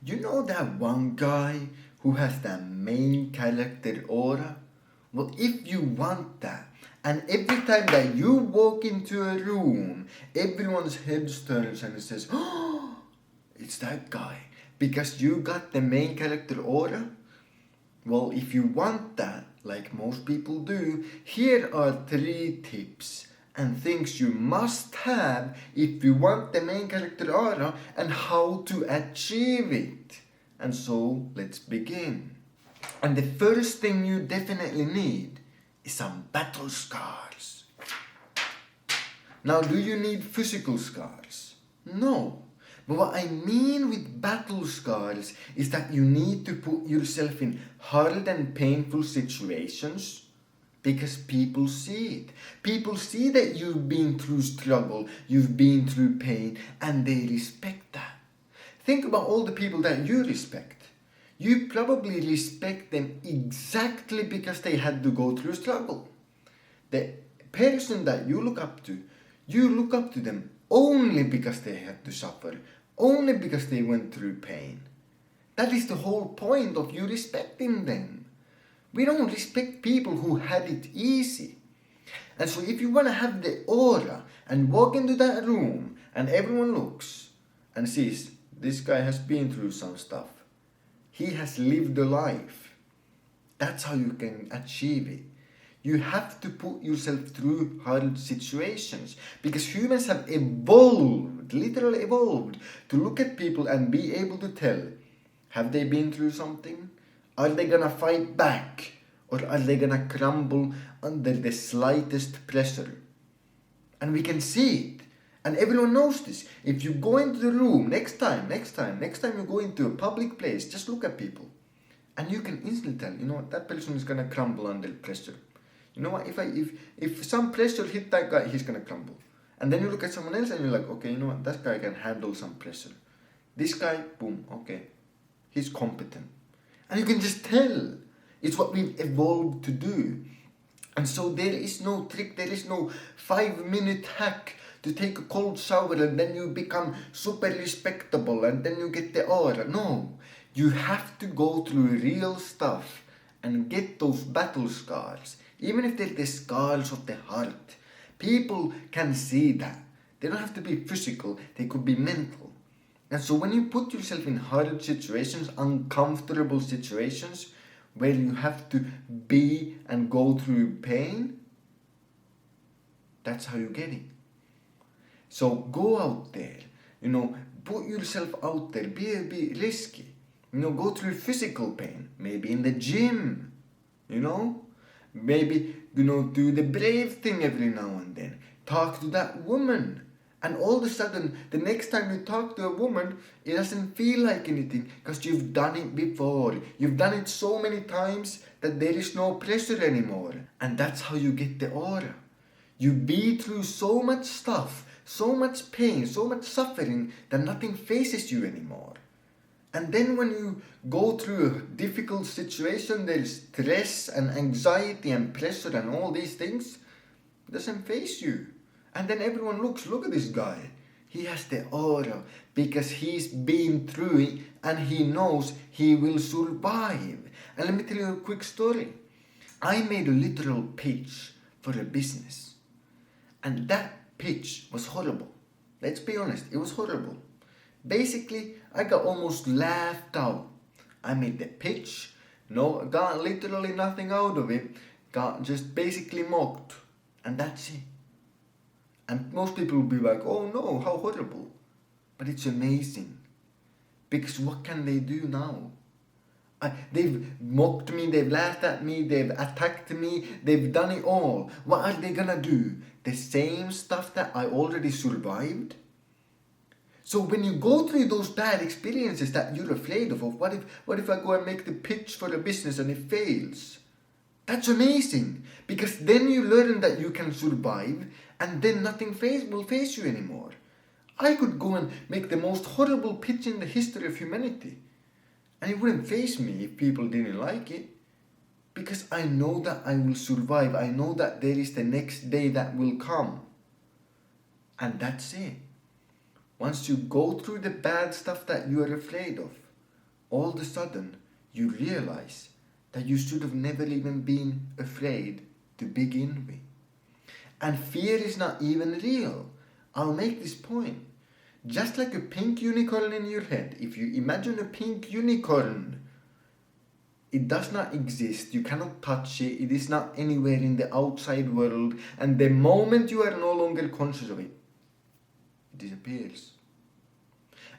You know that one guy who has that main character aura? Well, if you want that, and every time that you walk into a room, everyone's head turns and it says, "Oh, it's that guy," because you got the main character aura. Well, if you want that, like most people do, here are 3 tips and things you must have if you want the main character aura and how to achieve it. And so, let's begin. And the first thing you definitely need is some battle scars. Now, do you need physical scars? No. But what I mean with battle scars is that you need to put yourself in hard and painful situations because people see it. People see that you've been through struggle, you've been through pain, and they respect that. Think about all the people that you respect. You probably respect them exactly because they had to go through struggle. The person that you look up to them only because they had to suffer, only because they went through pain. That is the whole point of you respecting them. We don't respect people who had it easy. And so if you want to have the aura and walk into that room and everyone looks and sees this guy has been through some stuff, he has lived a life, that's how you can achieve it. You have to put yourself through hard situations because humans have evolved, literally evolved, to look at people and be able to tell, have they been through something? Are they gonna fight back? Or are they gonna crumble under the slightest pressure? And we can see it. And everyone knows this. If you go into the room next time you go into a public place, just look at people. And you can instantly tell, you know what, that person is gonna crumble under pressure. You know what, if some pressure hit that guy, he's gonna crumble. And then you look at someone else and you're like, okay, you know what, that guy can handle some pressure. This guy, boom, okay, he's competent. And you can just tell. It's what we've evolved to do. And so there is no trick, there is no 5-minute hack to take a cold shower and then you become super respectable and then you get the aura. No, you have to go through real stuff and get those battle scars. Even if they're the scars of the heart. People can see that. They don't have to be physical, they could be mental. And so when you put yourself in hard situations, uncomfortable situations, where you have to be and go through pain, that's how you get it. So go out there, put yourself out there, be risky, go through physical pain, maybe in the gym, maybe, do the brave thing every now and then, talk to that woman. And all of a sudden, the next time you talk to a woman, it doesn't feel like anything because you've done it before. You've done it so many times that there is no pressure anymore. And that's how you get the aura. You be through so much stuff, so much pain, so much suffering that nothing faces you anymore. And then when you go through a difficult situation, there's stress and anxiety and pressure and all these things, it doesn't face you. And then everyone look at this guy. He has the aura because he's been through it and he knows he will survive. And let me tell you a quick story. I made a literal pitch for a business. And that pitch was horrible. Let's be honest, it was horrible. Basically, I got almost laughed out. I made the pitch, got literally nothing out of it, got just basically mocked. And that's it. And most people will be like, oh no, how horrible. But it's amazing. Because what can they do now? They've mocked me, they've laughed at me, they've attacked me, they've done it all. What are they gonna do? The same stuff that I already survived? So when you go through those bad experiences that you're afraid of, what if I go and make the pitch for a business and it fails? That's amazing, because then you learn that you can survive and then nothing will face you anymore. I could go and make the most horrible pitch in the history of humanity and it wouldn't face me if people didn't like it, because I know that I will survive. I know that there is the next day that will come. And that's it. Once you go through the bad stuff that you are afraid of, all of a sudden you realize that you should have never even been afraid to begin with. And fear is not even real. I'll make this point. Just like a pink unicorn in your head, if you imagine a pink unicorn, it does not exist, you cannot touch it, it is not anywhere in the outside world, and the moment you are no longer conscious of it, it disappears.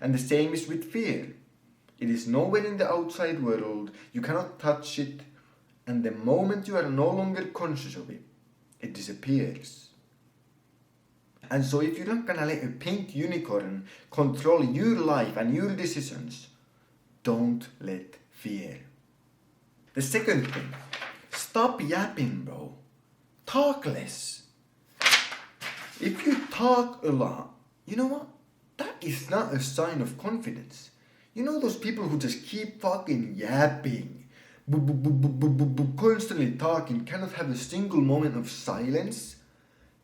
And the same is with fear. It is nowhere in the outside world, you cannot touch it, and the moment you are no longer conscious of it, it disappears. And so if you're not gonna let a pink unicorn control your life and your decisions, don't let fear. The second thing, stop yapping, bro. Talk less. If you talk a lot, you know what? That is not a sign of confidence. You know those people who just keep fucking yapping, constantly talking, cannot have a single moment of silence?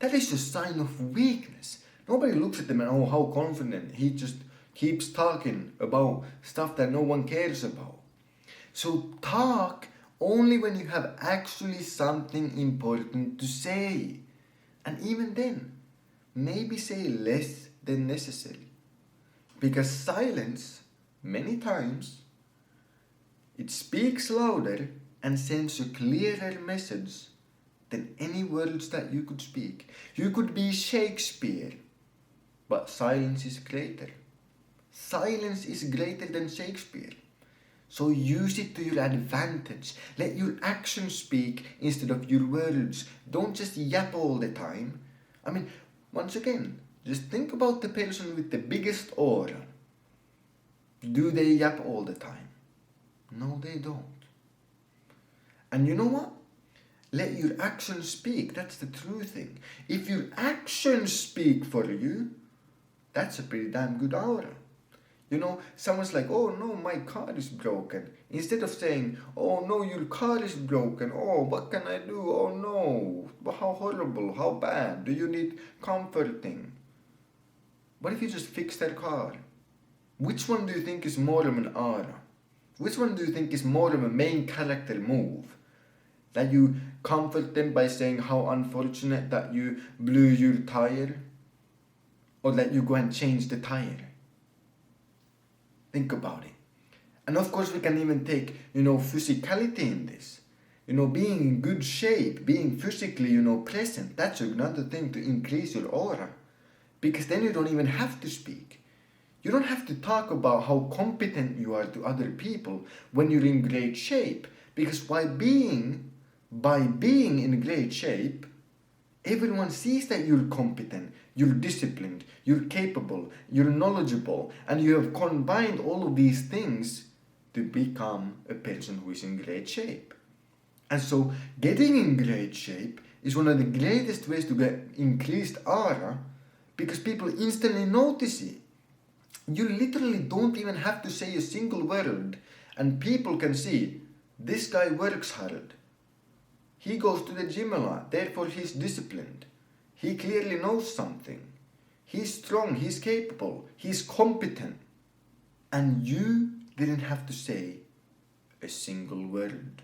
That is a sign of weakness. Nobody looks at them and, oh, how confident. He just keeps talking about stuff that no one cares about. So talk only when you have actually something important to say. And even then, maybe say less than necessary. Because silence, many times, it speaks louder and sends a clearer message than any words that you could speak. You could be Shakespeare, but silence is greater. Silence is greater than Shakespeare. So use it to your advantage. Let your actions speak instead of your words. Don't just yap all the time. I mean, once again, just think about the person with the biggest aura. Do they yap all the time? No, they don't. And you know what? Let your actions speak. That's the true thing. If your actions speak for you, that's a pretty damn good aura. You know, someone's like, oh no, my car is broken. Instead of saying, oh no, your car is broken. Oh, what can I do? Oh no, how horrible, how bad. Do you need comforting? What if you just fix their car? Which one do you think is more of an aura? Which one do you think is more of a main character move? That you comfort them by saying how unfortunate that you blew your tire? Or that you go and change the tire? Think about it. And of course we can even take, physicality in this. Being in good shape, being physically, present, that's another thing to increase your aura. Because then you don't even have to speak. You don't have to talk about how competent you are to other people when you're in great shape. Because by being in great shape, everyone sees that you're competent, you're disciplined, you're capable, you're knowledgeable, and you have combined all of these things to become a person who is in great shape. And so getting in great shape is one of the greatest ways to get increased aura, because people instantly notice it. You literally don't even have to say a single word, and people can see, this guy works hard. He goes to the gym a lot, therefore he's disciplined. He clearly knows something. He's strong, he's capable, he's competent. And you didn't have to say a single word.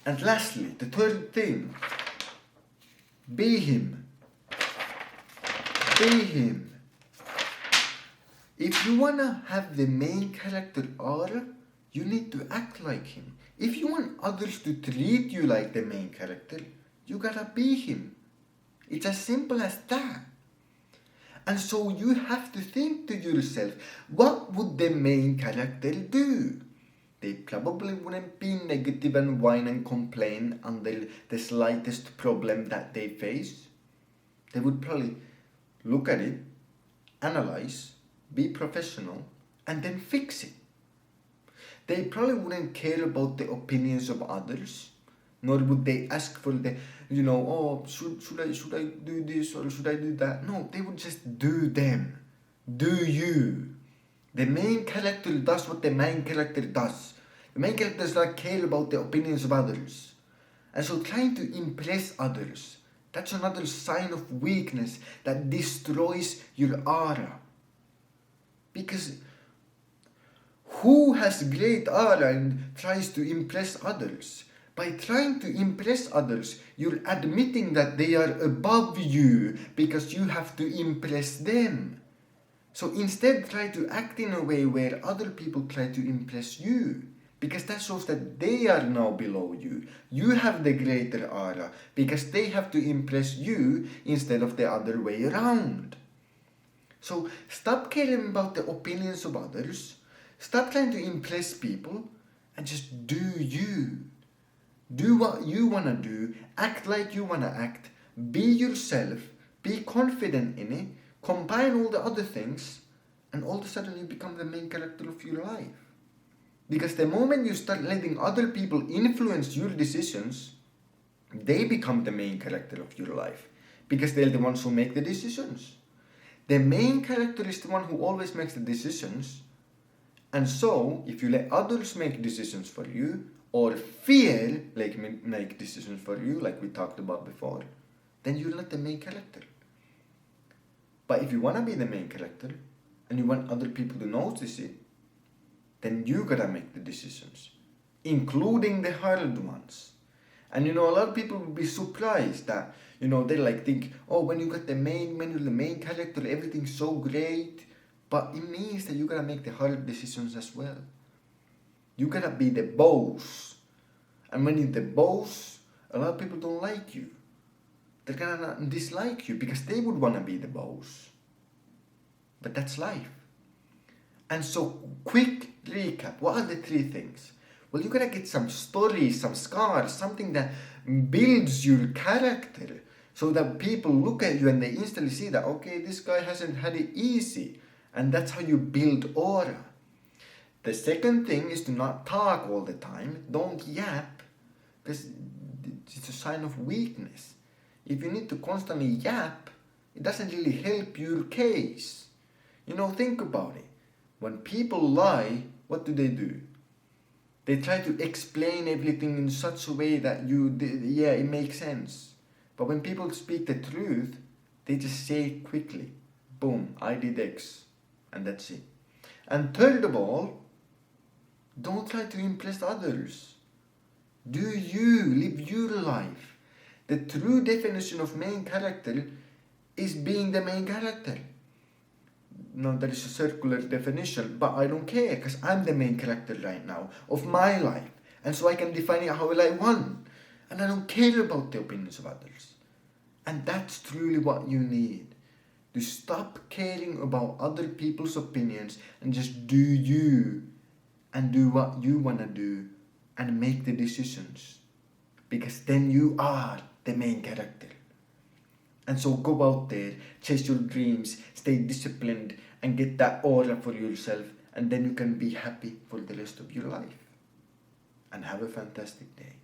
And lastly, the third thing, be him. Be him. If you wanna have the main character aura, you need to act like him. If you want others to treat you like the main character, you gotta be him. It's as simple as that. And so you have to think to yourself, what would the main character do? They probably wouldn't be negative and whine and complain under the slightest problem that they face. They would probably look at it, analyze, be professional, and then fix it. They probably wouldn't care about the opinions of others, nor would they ask for the, should I do this or should I do that? No, they would just do them. Do you. The main character does what the main character does. The main character does not care about the opinions of others. And so trying to impress others, that's another sign of weakness that destroys your aura. Because Who has great aura and tries to impress others? By trying to impress others, you're admitting that they are above you because you have to impress them. So instead, try to act in a way where other people try to impress you, because that shows that they are now below you. You have the greater aura because they have to impress you instead of the other way around. So stop caring about the opinions of others. Stop trying to impress people and just do you. Do what you want to do, act like you want to act, be yourself, be confident in it, combine all the other things, and all of a sudden you become the main character of your life. Because the moment you start letting other people influence your decisions, they become the main character of your life. Because they're the ones who make the decisions. The main character is the one who always makes the decisions. And so, if you let others make decisions for you, or fear make decisions for you, like we talked about before, then you're not the main character. But if you want to be the main character, and you want other people to notice it, then you gotta make the decisions, including the hard ones. And a lot of people will be surprised that, they think, oh, when you got the main character, everything's so great. But it means that you gotta make the hard decisions as well. You gotta be the boss. And when you're the boss, a lot of people don't like you. They're gonna dislike you because they would wanna be the boss. But that's life. And so, quick recap. What are the 3 things? Well, you gotta get some stories, some scars, something that builds your character so that people look at you and they instantly see that, okay, this guy hasn't had it easy. And that's how you build aura. The second thing is to not talk all the time. Don't yap, because it's a sign of weakness. If you need to constantly yap, it doesn't really help your case. Think about it. When people lie, what do? They try to explain everything in such a way that it makes sense. But when people speak the truth, they just say it quickly. Boom, I did X. And that's it. And third of all, don't try to impress others. Do you live your life. The true definition of main character is being the main character. Now there is a circular definition, but I don't care because I'm the main character right now of my life. And so I can define it how I want. And I don't care about the opinions of others. And that's truly what you need. To stop caring about other people's opinions and just do you and do what you want to do and make the decisions. Because then you are the main character. And so go out there, chase your dreams, stay disciplined and get that aura for yourself, and then you can be happy for the rest of your life. And have a fantastic day.